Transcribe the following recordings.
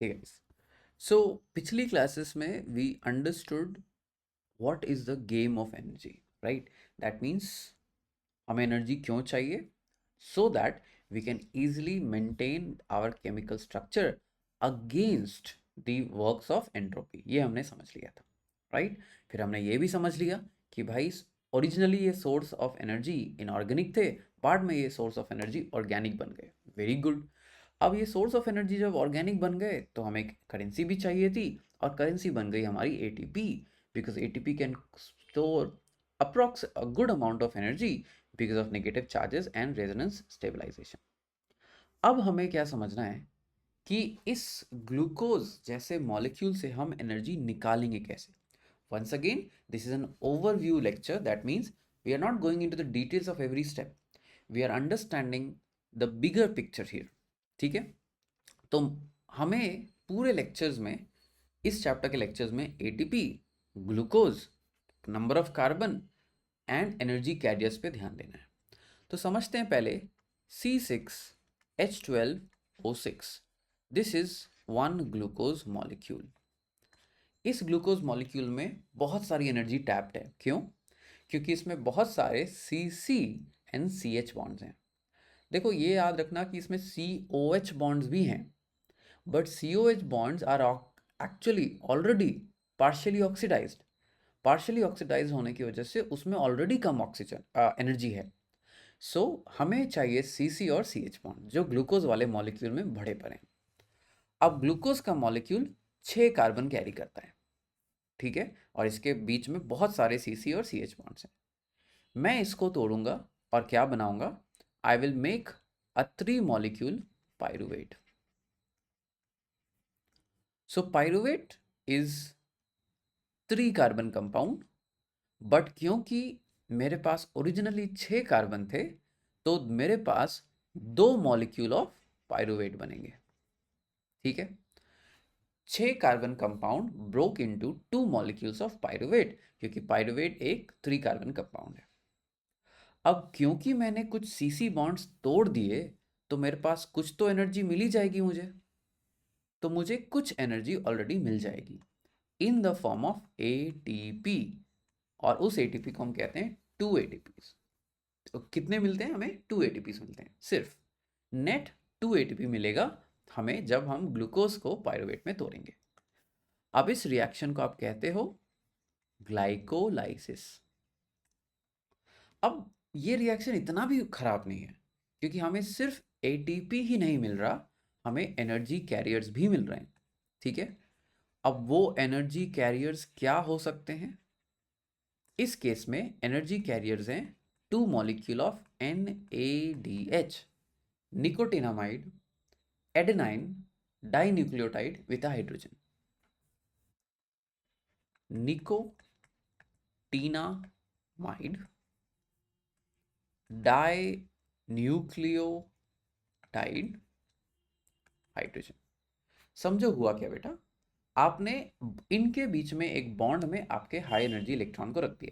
Hey guys. So पिछली classes में we understood what is the game of energy, right? That means हमें energy क्यों चाहिए, so that we can easily maintain our chemical structure against the works of entropy. ये हमने समझ लिया था, right? फिर हमने ये भी समझ लिया कि भाई ओरिजिनली ये सोर्स ऑफ एनर्जी इनऑर्गेनिक थे, बाद में ये सोर्स ऑफ एनर्जी ऑर्गेनिक बन गए। Very good. अब ये सोर्स ऑफ एनर्जी जब ऑर्गेनिक बन गए तो हमें करेंसी भी चाहिए थी, और करेंसी बन गई हमारी ATP, because ATP can store approx a good amount of energy because of negative charges and resonance stabilisation. अब हमें क्या समझना है कि इस ग्लूकोज जैसे मॉलिक्यूल से हम एनर्जी निकालेंगे कैसे। Once again this is an overview lecture, that means we are not going into the details of every step, we are understanding the bigger picture here. ठीक है, तो हमें पूरे लेक्चर्स में, इस चैप्टर के लेक्चर्स में ATP, glucose, number of carbon and energy carriers पे ध्यान देना है। तो समझते हैं पहले C6H12O6, this is one glucose molecule. इस ग्लूकोज मॉलिक्यूल में बहुत सारी एनर्जी टैप्ड है। क्यों? क्योंकि इसमें बहुत सारे CC एंड CH बॉन्ड्स हैं। देखो ये याद रखना कि इसमें COH बॉन्ड्स भी हैं, but COH bonds are actually already partially oxidized। partially oxidized होने की वजह से उसमें ऑलरेडी कम ऑक्सीजन एनर्जी है। सो हमें चाहिए CC और CH बॉन्ड जो ग्लूकोज वाले मॉलिक्यूल में भरे पड़े हैं। अब ग्लूकोज का मॉलिक्यूल 6 कार्बन कैरी करता है, ठीक है, और इसके बीच में बहुत सारे CC और CH बॉन्ड्स हैं। मैं इसको तोड़ूंगा और क्या बनाऊंगा? I will make a 3 molecule pyruvate. So pyruvate is 3 carbon compound, but क्योंकि मेरे पास ओरिजिनली 6 कार्बन थे तो मेरे पास 2 मॉलिक्यूल ऑफ पायरुवेट बनेंगे। ठीक है, 6 carbon compound broke into 2 molecules of pyruvate, क्योंकि पायरुवेट एक 3 कार्बन कंपाउंड है। अब क्योंकि मैंने कुछ सीसी बॉन्ड्स तोड़ दिए तो मेरे पास कुछ तो एनर्जी मिल ही जाएगी मुझे, तो मुझे कुछ एनर्जी ऑलरेडी मिल जाएगी in the form of ATP, और उस एटीपी को हम कहते हैं 2 एटीपीज। तो कितने मिलते हैं हमें? 2 एटीपीज मिलते हैं सिर्फ। नेट 2 एटीपी मिलेगा हमें जब हम ग्लूकोज को पायरुवेट में तोड़ेंगे। अब इस रिएक्शन को आप कहते हो ग्लाइकोलाइसिस। अब ये रिएक्शन इतना भी खराब नहीं है, क्योंकि हमें सिर्फ एटीपी ही नहीं मिल रहा, हमें एनर्जी कैरियर्स भी मिल रहे हैं। ठीक है, अब वो एनर्जी कैरियर्स क्या हो सकते हैं? इस केस में एनर्जी कैरियर्स हैं 2 molecule of NADH, nicotinamide adenine dinucleotide with hydrogen. Nicotinamide dinucleotide hydrogen. समझो हुआ क्या बेटा? आपने इनके बीच में एक बॉन्ड में आपके हाई एनर्जी इलेक्ट्रॉन को रख दिया।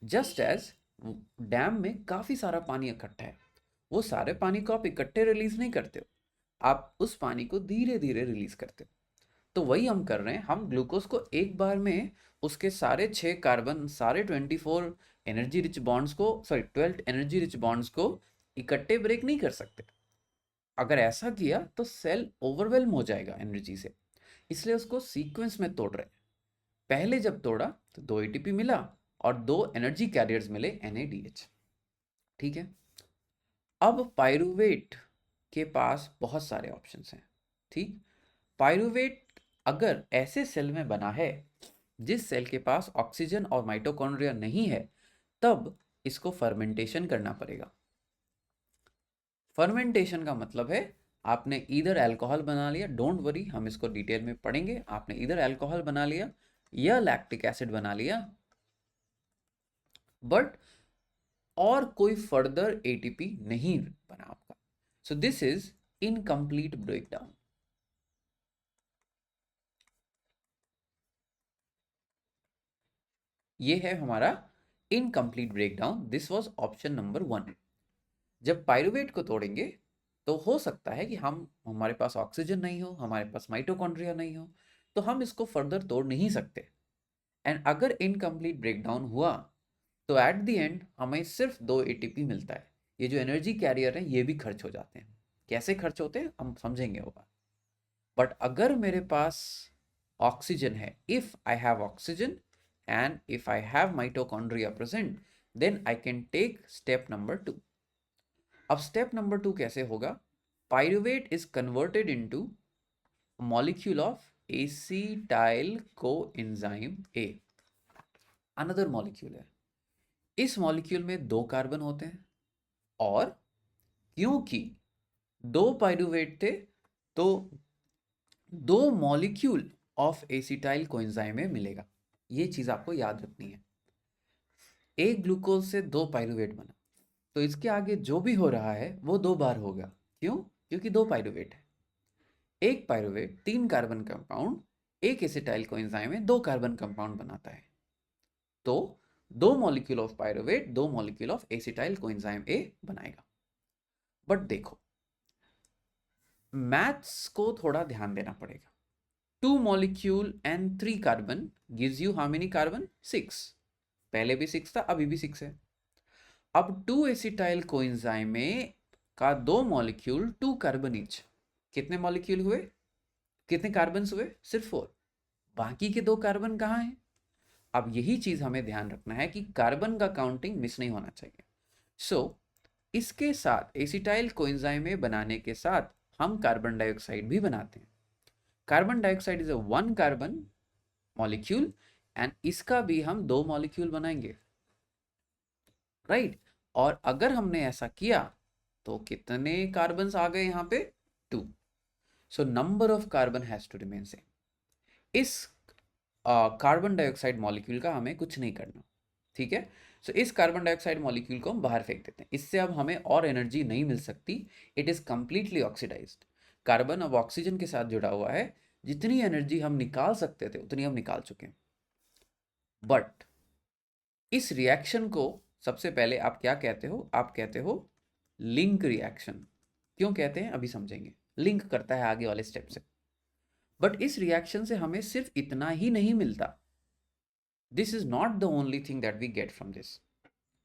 जस्ट एज डैम में काफ़ी सारा पानी इकट्ठा है, वो सारे पानी को आप इकट्ठे रिलीज नहीं करते हो, आप उस पानी को धीरे धीरे रिलीज करते हो। तो वही हम कर रहे हैं, हम ग्लूकोज को एक बार में उसके सारे 6 कार्बन, सारे 24 एनर्जी रिच बॉन्ड्स को, सॉरी 12 एनर्जी रिच बॉन्ड्स को इकट्ठे ब्रेक नहीं कर सकते। अगर ऐसा किया तो सेल ओवरवेल्म हो जाएगा एनर्जी से, इसलिए उसको सीक्वेंस में तोड़ रहे हैं। पहले जब तोड़ा तो 2 एटीपी मिला और 2 एनर्जी कैरियर्स मिले NADH। ठीक है, अब पायरुवेट के पास बहुत सारे ऑप्शंस हैं। ठीक, पायरुवेट अगर ऐसे सेल में बना है जिस सेल के पास ऑक्सीजन और माइटोकॉन्ड्रिया नहीं है, तब इसको फर्मेंटेशन करना पड़ेगा। फर्मेंटेशन का मतलब है आपने इधर अल्कोहल बना लिया, डोंट वरी हम इसको डिटेल में पढ़ेंगे, आपने इधर अल्कोहल बना लिया या लैक्टिक एसिड बना लिया, बट और कोई फर्दर एटीपी नहीं बना आपका। So this is incomplete breakdown. ये है हमारा incomplete breakdown. This was option number 1। जब पायरुवेट को तोड़ेंगे तो हो सकता है कि हमारे पास ऑक्सीजन नहीं हो, हमारे पास माइटोकॉन्ड्रिया नहीं हो, तो हम इसको फर्दर तोड़ नहीं सकते। एंड अगर इनकम्प्लीट ब्रेकडाउन हुआ तो एट द एंड हमें सिर्फ 2 एटीपी मिलता है। ये जो एनर्जी कैरियर है ये भी खर्च हो जाते हैं। कैसे खर्च होते हैं हम समझेंगे वो बात। बट अगर मेरे पास ऑक्सीजन है, if I have oxygen and if I have mitochondria present, then I can take step number 2। अब स्टेप नंबर 2 कैसे होगा? Pyruvate is converted into molecule of acetyl coenzyme A. Another molecule है। इस molecule में 2 carbon होते हैं, और क्योंकि 2 पाइरुवेट थे तो 2 मॉलिक्यूल ऑफ एसिटाइल कोएंजाइम में मिलेगा। ये चीज आपको याद रखनी है। एक ग्लूकोज से 2 पाइरुवेट बना, तो इसके आगे जो भी हो रहा है वो 2 बार होगा। क्यों? क्योंकि 2 पाइरुवेट है। एक पाइरुवेट 3 कार्बन कंपाउंड एक एसिटाइल कोएंजाइम में 2 कार्बन कंपाउंड बनाता है। तो 2 molecule of pyruvate 2 molecule of acetyl coenzyme ए बनाएगा। बट देखो, मैथ्स को थोड़ा ध्यान देना पड़ेगा। 2 molecule and 3 carbon gives you how many carbon? 6। पहले भी 6 था, अभी भी 6 है। अब 2 एसिटाइल कोएंजाइम में का 2 मॉलिक्यूल 2 कार्बन ईच, कितने मॉलिक्यूल हुए? कितने कार्बन हुए? सिर्फ 4। बाकी के 2 कार्बन कहाँ हैं? अब यही चीज हमें ध्यान रखना है कि कार्बन का काउंटिंग मिस नहीं होना चाहिए। सो इसके साथ एसिटाइल कोएंजाइम में बनाने के साथ हम कार्बन डाइऑक्साइड भी बनाते हैं। Carbon dioxide is a 1 carbon molecule and इसका भी हम 2 मॉलिक्यूल बनाएंगे, राइट? और अगर हमने ऐसा किया तो कितने कार्बन आ गए यहाँ पे? 2। So number of carbon has to remain same. इस कार्बन डाइऑक्साइड मॉलिक्यूल का हमें कुछ नहीं करना, ठीक है? सो इस कार्बन डाइऑक्साइड मॉलिक्यूल को हम बाहर फेंक देते हैं। इससे अब हमें और एनर्जी नहीं मिल सकती। It is completely oxidised. Carbon अब ऑक्सीजन के साथ जुड़ा हुआ है। जितनी एनर्जी हम निकाल सकते थे उतनी हम निकाल चुके हैं। बट इस रिएक्शन को सबसे पहले आप क्या कहते हो? आप कहते हो लिंक रिएक्शन। क्यों कहते हैं अभी समझेंगे। लिंक करता है आगे वाले स्टेप से। बट इस रिएक्शन से हमें सिर्फ इतना ही नहीं मिलता। This is not the only thing that we get from this.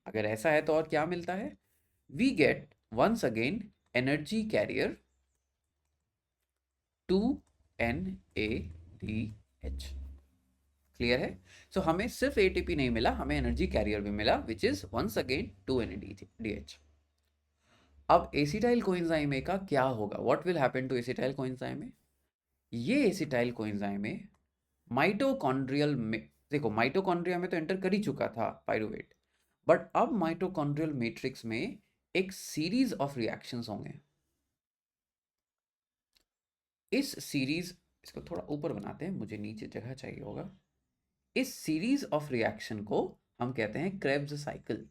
अगर ऐसा है तो और क्या मिलता है? We get once again energy carrier 2NADH। Clear है? सो हमें सिर्फ एटीपी नहीं मिला, हमें एनर्जी कैरियर भी मिला, which is once again 2NADH। अब एसिटाइल कोएंजाइम ए का क्या होगा? What will happen to acetyl coenzyme A? ये एसिटाइल कोएंजाइम ए माइटोकॉन्ड्रियल में, देखो माइटोकॉन्ड्रिया में तो एंटर कर ही चुका था पाइरुवेट, बट अब माइटोकॉन्ड्रियल मैट्रिक्स में एक सीरीज ऑफ रिएक्शंस होंगे। इस सीरीज, इसको थोड़ा ऊपर बनाते हैं, मुझे नीचे जगह चाहिए होगा। इस सीरीज ऑफ रिएक्शन को हम कहते हैं क्रेब्स साइकिल।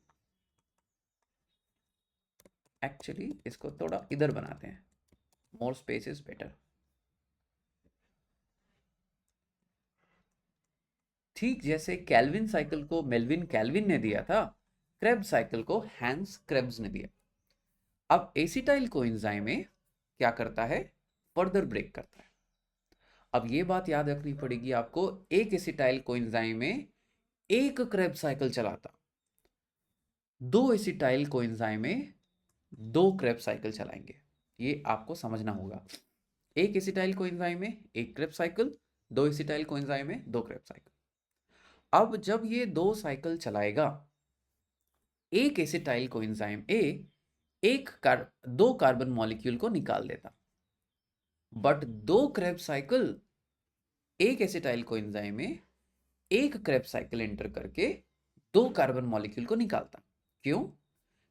एक्चुअली इसको थोड़ा इधर बनाते हैं, मोर स्पेस इज बेटर। ठीक जैसे कैल्विन साइकिल को मेल्विन कैल्विन ने दिया था, क्रेब्स साइकिल को हैंस क्रेब्स ने दिया। अब एसिटाइल कोएंजाइम में क्या करता है? फर्दर ब्रेक करता है। अब ये बात याद रखनी पड़ेगी आपको, एक एसिटाइल कोएंजाइम में एक क्रेब्स साइकिल चलाता, 2 एसिटाइल कोएंजाइम में 2 क्रेब्स साइकिल चलाएंगे। ये आपको समझना होगा। एक एसिटाइल कोएंजाइम में एक क्रेब्स साइकिल, 2 एसिटाइल कोएंजाइम में 2 क्रेब्स साइकिल। अब जब ये 2 साइकिल चलाएगा, एक एसिटाइल कोएंजाइम ए 2 कार्बन मॉलिक्यूल को निकाल देता, बट 2 क्रेब्स साइकिल एक एसिटाइल कोएंजाइम में एक क्रेब्स साइकिल एंटर करके 2 कार्बन मॉलिक्यूल को निकालता। क्यों?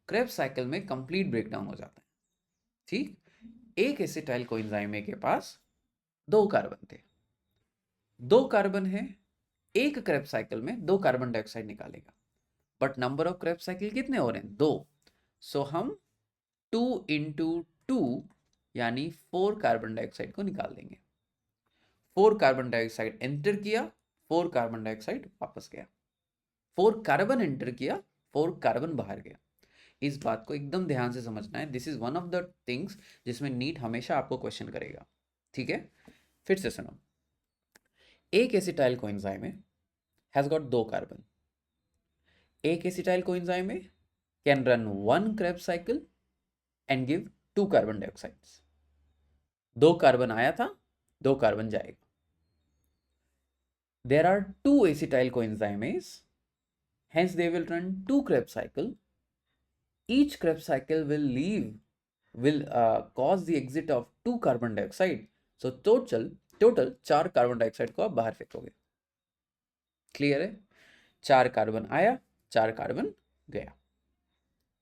क्रेब्स साइकिल में कंप्लीट ब्रेकडाउन हो जाता है। ठीक, एक एसिटाइल कोएंजाइम ए के पास 2 कार्बन थे, 2 कार्बन है, एक क्रेब्स साइकिल में 2 कार्बन डाइऑक्साइड निकालेगा, but number of Krebs cycle कितने हो रहे हैं? 2। सो हम 2 इंटू 2 यानी 4 कार्बन डाइऑक्साइड को निकाल देंगे। 4 कार्बन डाइऑक्साइड एंटर किया, 4 कार्बन डाइऑक्साइड वापस गया। 4 कार्बन एंटर किया, 4 कार्बन बाहर गया। इस बात को एकदम ध्यान से समझना है। This is one of the things जिसमें नीट हमेशा आपको क्वेश्चन करेगा। ठीक है, फिर से सुनो। एक एसिटाइल कोएंजाइम में हैज गॉट 2 कार्बन। एक एसिटाइल कोएंजाइम में can run 1 Krebs cycle and give 2 carbon dioxides. 2 carbon आया था, 2 कार्बन जाएगा। There are 2 acetyl coenzymes, hence they will run 2 Krebs cycle. Each Krebs cycle will cause the exit of 2 carbon dioxide. So total 4 carbon dioxide को आप बाहर फेंकोगे। Clear है? 4 carbon आया, 4 carbon गया।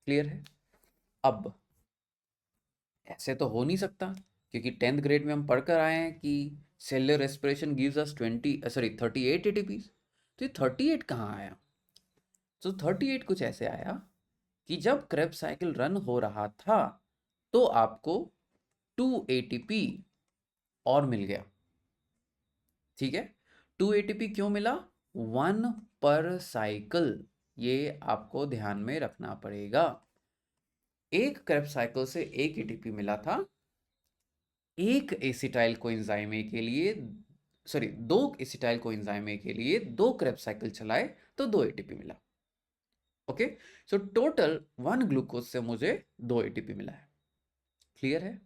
Clear है? अब ऐसे तो हो नहीं सकता, क्योंकि 10th ग्रेड में हम पढ़कर आए हैं कि cellular respiration gives us 38 ATPs. तो ये 38 कहाँ आया? तो 38 कुछ ऐसे आया कि जब Krebs साइकिल रन हो रहा था तो आपको 2 एटीपी और मिल गया। ठीक है, 2 एटीपी क्यों मिला? 1 पर साइकिल, ये आपको ध्यान में रखना पड़ेगा। एक Krebs साइकिल से 1 एटीपी मिला था। एक एसिटाइल कोएंजाइम के लिए, सॉरी 2 एसिटाइल कोएंजाइम के लिए 2 Krebs साइकिल चलाए तो 2 एटीपी मिला। ओके, सो टोटल 1 ग्लूकोज से मुझे 2 एटीपी मिला है। क्लियर है?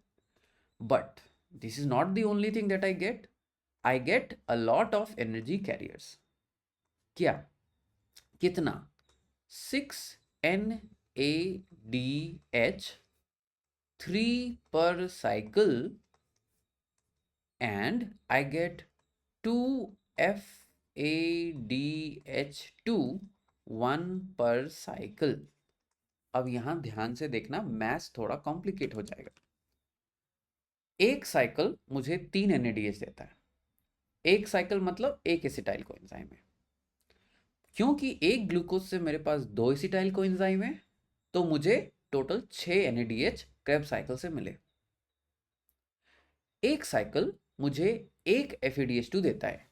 But this is not the only thing that I get a lot of energy carriers. क्या? कितना? 6 NADH 3 per cycle and I get 2 FADH2 1 per cycle। अब यहां ध्यान से देखना, मैथ्स थोड़ा कॉम्प्लिकेट हो जाएगा। एक साइकिल मुझे 3 NADH देता है। एक साइकिल मतलब एक एसिटाइल कोएंजाइम है। क्योंकि एक ग्लूकोज से मेरे पास 2 एसिटाइल कोएंजाइम है तो मुझे टोटल 6 NADH Krebs साइकिल से मिले। एक साइकिल मुझे एक FADH2 देता है,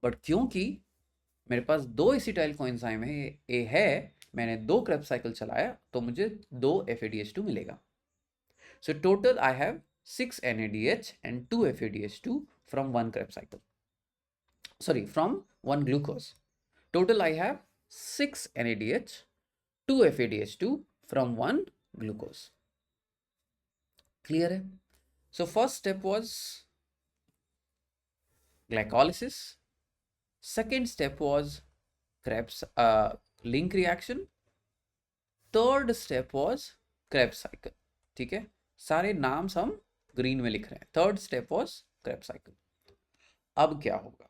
बट क्योंकि मेरे पास 2 एसिटाइल कोएंजाइम है, मैंने 2 Krebs साइकिल चलाया तो मुझे 2 FADH2 मिलेगा। So total I have 6 NADH and 2 FADH2 from 1 Krebs cycle. Sorry, from 1 glucose. Total I have 6 NADH, 2 FADH2 from 1 glucose. Clear है? So first step was glycolysis. Second step was Krebs link reaction. Third step was Krebs cycle. ठीक है, सारे नाम हम green में लिख रहे हैं। Third step was Krebs cycle. अब क्या होगा?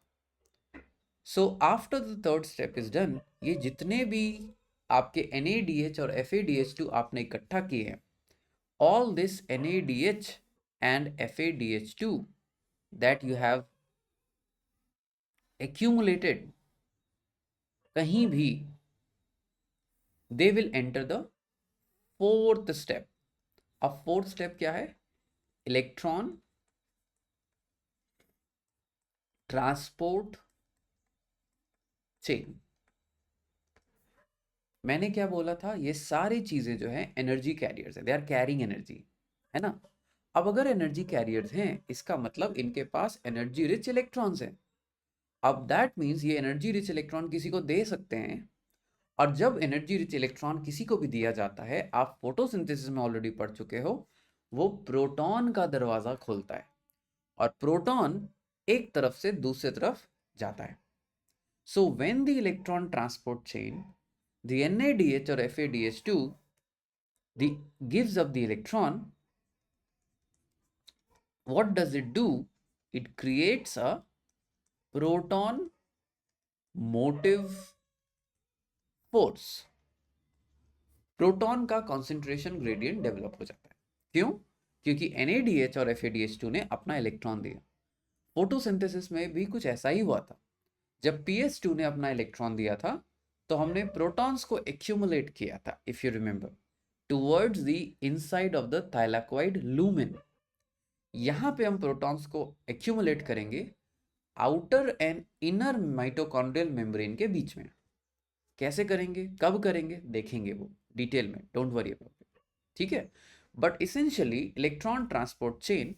So after the third step is done, ये जितने भी आपके NADH और FADH2 आपने इकट्ठा किए हैं, all this NADH and FADH2 that you have accumulated कहीं भी, they will enter the fourth step. अब फोर्थ स्टेप क्या है? Electron transport chain. मैंने क्या बोला था? ये सारी चीजें जो है एनर्जी कैरियर्स है, दे आर कैरिंग एनर्जी, है ना? अब अगर एनर्जी कैरियर्स हैं, इसका मतलब इनके पास एनर्जी रिच इलेक्ट्रॉन्स हैं। अब दैट मीन्स ये एनर्जी रिच इलेक्ट्रॉन किसी को दे सकते हैं, और जब एनर्जी रिच इलेक्ट्रॉन किसी को भी दिया जाता है, आप फोटोसिंथेसिस में ऑलरेडी पढ़ चुके हो, वो प्रोटॉन का दरवाजा खोलता है और प्रोटॉन एक तरफ से दूसरे तरफ जाता है। So when the electron transport chain, the NADH or FADH2 gives up the electron, what does it do? It creates a proton motive force. Proton का कॉन्सेंट्रेशन ग्रेडियंट डेवलप हो जाता है। क्यों? क्योंकि NADH और FADH2 ने अपना इलेक्ट्रॉन दिया। फोटोसिंथेसिस में भी कुछ ऐसा ही हुआ था। जब PS2 ने अपना इलेक्ट्रॉन दिया था तो हमने प्रोटॉन्स को एक्यूमुलेट किया था, if you remember, towards the inside of the thylakoid lumen. यहां पे हम प्रोटॉन्स को एक्यूमुलेट करेंगे outer and inner mitochondrial membrane के बीच में। कैसे करेंगे, कब करेंगे, देखेंगे वो डिटेल में, डोंट वरी अबाउट इट, ठीक है। But essentially electron transport chain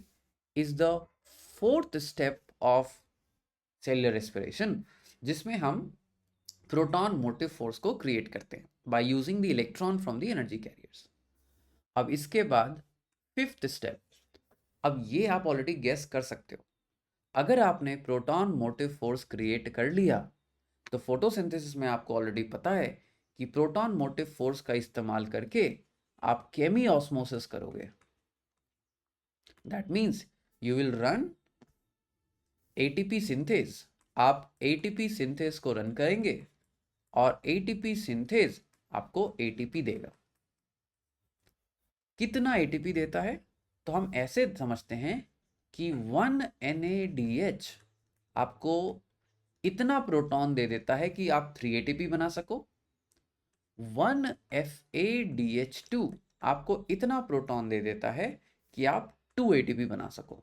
is the fourth step of cellular respiration, जिसमें हम प्रोटॉन मोटिव फोर्स को क्रिएट करते हैं by using the electron from the energy carriers. अब इसके बाद फिफ्थ स्टेप, अब ये आप ऑलरेडी गेस कर सकते हो, अगर आपने प्रोटॉन मोटिव फोर्स क्रिएट कर लिया तो फोटोसिंथेसिस में आपको ऑलरेडी पता है कि प्रोटॉन मोटिव फोर्स का इस्तेमाल करके आप केमी ऑस्मोसिस करोगे। That means you will run ATP synthase. आप एटीपी सिंथेज को रन करेंगे और एटीपी सिंथेज आपको एटीपी देगा। कितना एटीपी देता है? तो हम ऐसे समझते हैं कि 1 NADH आपको इतना प्रोटॉन दे देता है कि आप 3 एटीपी बना सको। 1 FADH2 आपको इतना प्रोटॉन दे देता है कि आप 2 एटीपी बना सको।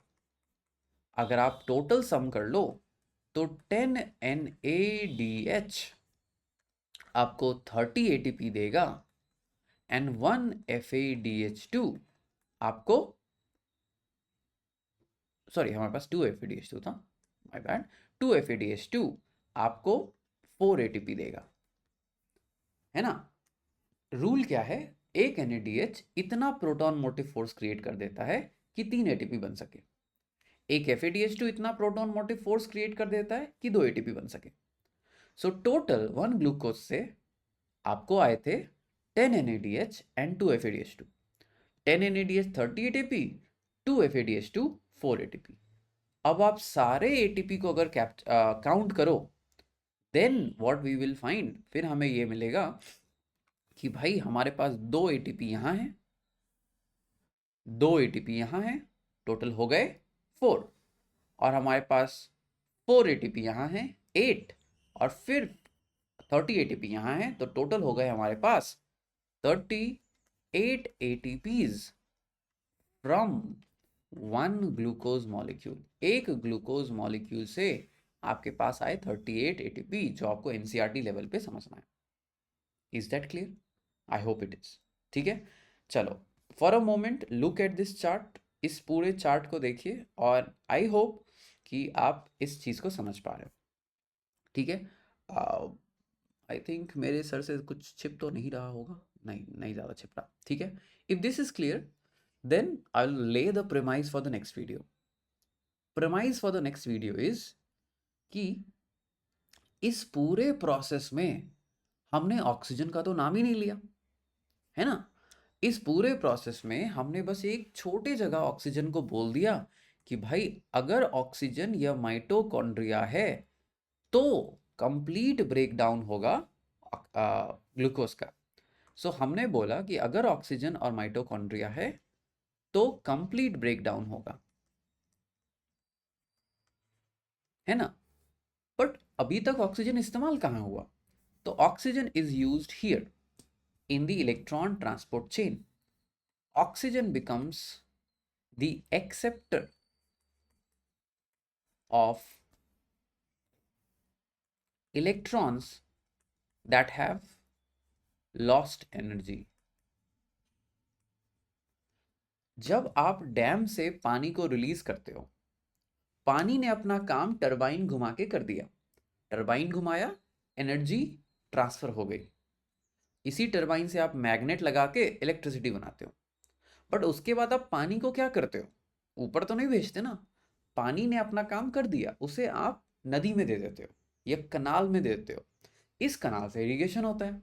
अगर आप टोटल सम कर लो तो 10 NADH आपको 30 एटीपी देगा एंड 1 FADH2 आपको, सॉरी हमारे पास 2 FADH2 था, माय बैड, 2 FADH2 आपको 4 एटीपी देगा, है ना। रूल क्या है? एक NADH इतना प्रोटॉन मोटिव फोर्स क्रिएट कर देता है कि 3 एटीपी बन सके। एक FADH2 इतना प्रोटॉन मोटिव फोर्स क्रिएट कर देता है कि 2 एटीपी बन सके। सो टोटल 1 ग्लूकोज से आपको आए थे 10 NADH and 2 FADH2। 10 NADH 30 ATP, 2 FADH2 4 ATP. अब आप सारे एटीपी को अगर काउंट करो then what we will find, फिर हमें ये मिलेगा कि भाई हमारे पास 2 एटीपी यहाँ है, 2 एटीपी यहाँ है, टोटल हो गए 4, और हमारे पास 4 एटीपी यहाँ है 8, और फिर 30 एटीपी यहाँ है, तो टोटल हो गए हमारे पास 38 एटीपीज फ्रॉम 1 ग्लूकोज मॉलिक्यूल। एक ग्लूकोज मॉलिक्यूल से आपके पास आए 38 एटीपी, जो आपको एनसीईआरटी लेवल पे समझना है। Is that clear? I hope it is. ठीक है, चलो for a moment look at this chart. इस पूरे चार्ट को देखिए और आई होप कि आप इस चीज को समझ पा रहे हो। ठीक है, आई थिंक मेरे सर से कुछ छिप तो नहीं रहा होगा, नहीं नहीं ज़्यादा छिप रहा। ठीक है, if this is clear then I will lay the premise for the next video. Premise for the next video is कि इस पूरे प्रोसेस में हमने ऑक्सीजन का तो नाम ही नहीं लिया, है ना। इस पूरे प्रोसेस में हमने बस एक छोटे जगह ऑक्सीजन को बोल दिया कि भाई अगर ऑक्सीजन या माइटोकॉन्ड्रिया है तो कंप्लीट ब्रेकडाउन होगा ग्लूकोज का। सो हमने बोला कि अगर ऑक्सीजन और माइटोकॉन्ड्रिया है तो कंप्लीट ब्रेकडाउन होगा, है ना। बट अभी तक ऑक्सीजन इस्तेमाल कहाँ हुआ? तो oxygen is used here in the electron transport chain. Oxygen becomes the acceptor of electrons that have lost energy। जब आप डैम से पानी को रिलीज करते हो, पानी ने अपना काम टरबाइन घुमा के कर दिया, टरबाइन घुमाया, एनर्जी ट्रांसफर हो गई। इसी टरबाइन से आप मैग्नेट लगा के इलेक्ट्रिसिटी बनाते हो। बट उसके बाद आप पानी को क्या करते हो? ऊपर तो नहीं भेजते ना। पानी ने अपना काम कर दिया, उसे आप नदी में दे देते हो या कनाल में दे देते हो। इस कनाल से इरिगेशन होता है।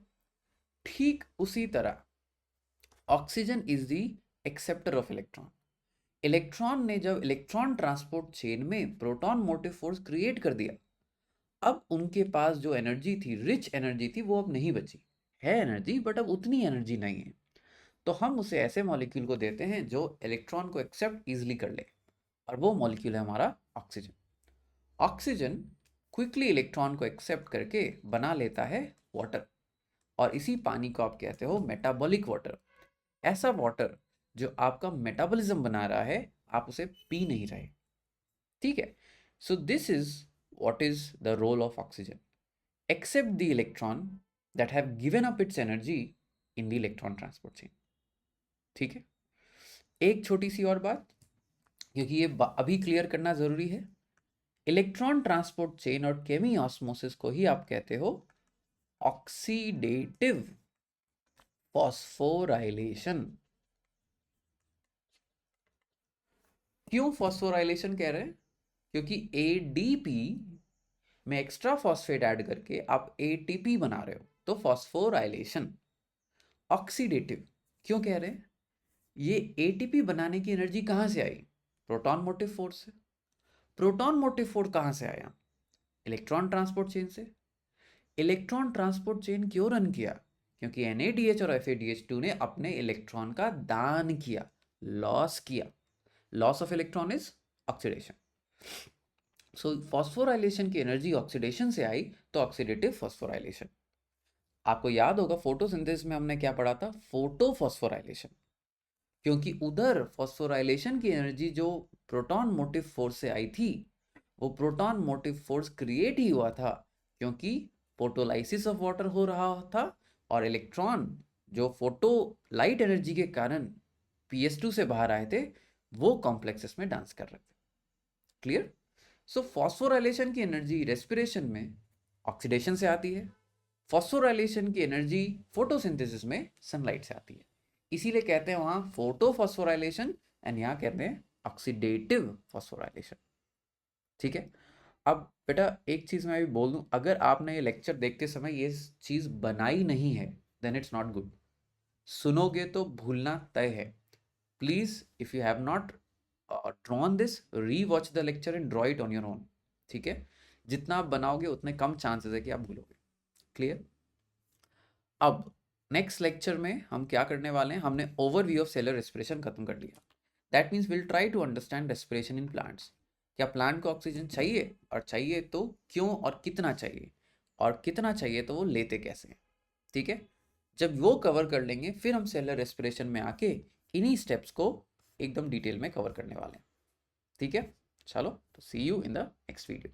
ठीक उसी तरह oxygen is the acceptor of electron. Electron ने जब इलेक्ट्रॉन ट्रांसपोर्ट चेन में प्रोटॉन मोटिव फोर्स क्रिएट कर दिया, अब उनके पास जो एनर्जी थी, रिच एनर्जी थी, वो अब नहीं बची। है एनर्जी बट अब उतनी एनर्जी नहीं है। तो हम उसे ऐसे मॉलिक्यूल को देते हैं जो इलेक्ट्रॉन को एक्सेप्ट इजीली कर ले, और वो मॉलिक्यूल है हमारा ऑक्सीजन। ऑक्सीजन क्विकली इलेक्ट्रॉन को एक्सेप्ट करके बना लेता है वाटर, और इसी पानी को आप कहते हो मेटाबॉलिक वाटर। ऐसा वाटर जो आपका मेटाबॉलिज्म बना रहा है, आप उसे पी नहीं रहे। ठीक है, so this is what is the role of oxygen. Accept the electron that have given up its energy in the electron transport chain. ठीक है, एक छोटी सी और बात, क्योंकि ये अभी क्लियर करना जरूरी है। इलेक्ट्रॉन ट्रांसपोर्ट चेन और केमी ऑस्मोसिस को ही आप कहते हो ऑक्सीडेटिव फॉस्फोराइलेशन। क्यों फॉस्फोराइलेशन कह रहे हैं? क्योंकि एडीपी में एक्स्ट्रा फॉस्फेट ऐड करके आप एटीपी बना रहे हो, तो फॉस्फोराइलेशन। ऑक्सीडेटिव क्यों कह रहे हैं? ये एटीपी बनाने की एनर्जी कहां से आई? प्रोटॉन मोटिव फोर्स से। प्रोटॉन मोटिव फोर्स कहां से आया? इलेक्ट्रॉन ट्रांसपोर्ट चेन से। इलेक्ट्रॉन ट्रांसपोर्ट चेन क्यों रन किया? क्योंकि NADH और FADH2 ने अपने इलेक्ट्रॉन का दान किया, लॉस किया। Loss of electron is oxidation. So phosphorylation की एनर्जी ऑक्सीडेशन से आई, तो ऑक्सीडेटिव फॉस्फोराइलेशन। आपको याद होगा फोटोसिंथेसिस में हमने क्या पढ़ा था? Photo phosphorylation. क्योंकि उधर फॉस्फोराइलेशन की एनर्जी जो प्रोटॉन मोटिव फोर्स से आई थी, वो प्रोटॉन मोटिव फोर्स क्रिएट ही हुआ था क्योंकि फोटोलाइसिस ऑफ वाटर हो रहा था, और इलेक्ट्रॉन जो फोटो लाइट एनर्जी के कारण PS2 से बाहर आए थे, वो कॉम्प्लेक्सेस में डांस कर रहे थे। क्लियर? सो फॉस्फोराइलेशन की एनर्जी रेस्पिरेशन में ऑक्सीडेशन से आती है, फॉस्फोराइलेशन की एनर्जी फोटोसिंथेसिस में सनलाइट से आती है। इसीलिए कहते हैं वहां फोटो फॉस्फोराइलेशन, एंड यहां कहते हैं ऑक्सीडेटिव फॉस्फोराइलेशन। ठीक है, अब बेटा एक चीज मैं भी बोल दूं, अगर आपने ये लेक्चर देखते समय ये चीज बनाई नहीं है, देन इट्स नॉट गुड। सुनोगे तो भूलना तय है। Please if you have not drawn this, rewatch the lecture and draw it on your own. ठीक है, जितना आप बनाओगे उतने कम चांसेस है कि आप भूलोगे। क्लियर? अब नेक्स्ट लेक्चर में हम क्या करने वाले हैं? हमने ओवरव्यू ऑफ सेलर रेस्पिरेशन खत्म कर लिया। That means will try to understand respiration in plants. क्या प्लांट को ऑक्सीजन चाहिए, और चाहिए तो क्यों और कितना चाहिए, और कितना चाहिए तो वो लेते कैसे हैं। ठीक है, जब वो कवर कर लेंगे फिर हम सेलर रेस्पिरेशन में आके इन्हीं स्टेप्स को एकदम डिटेल में कवर करने वाले हैं। ठीक है, चलो तो see you in the next video.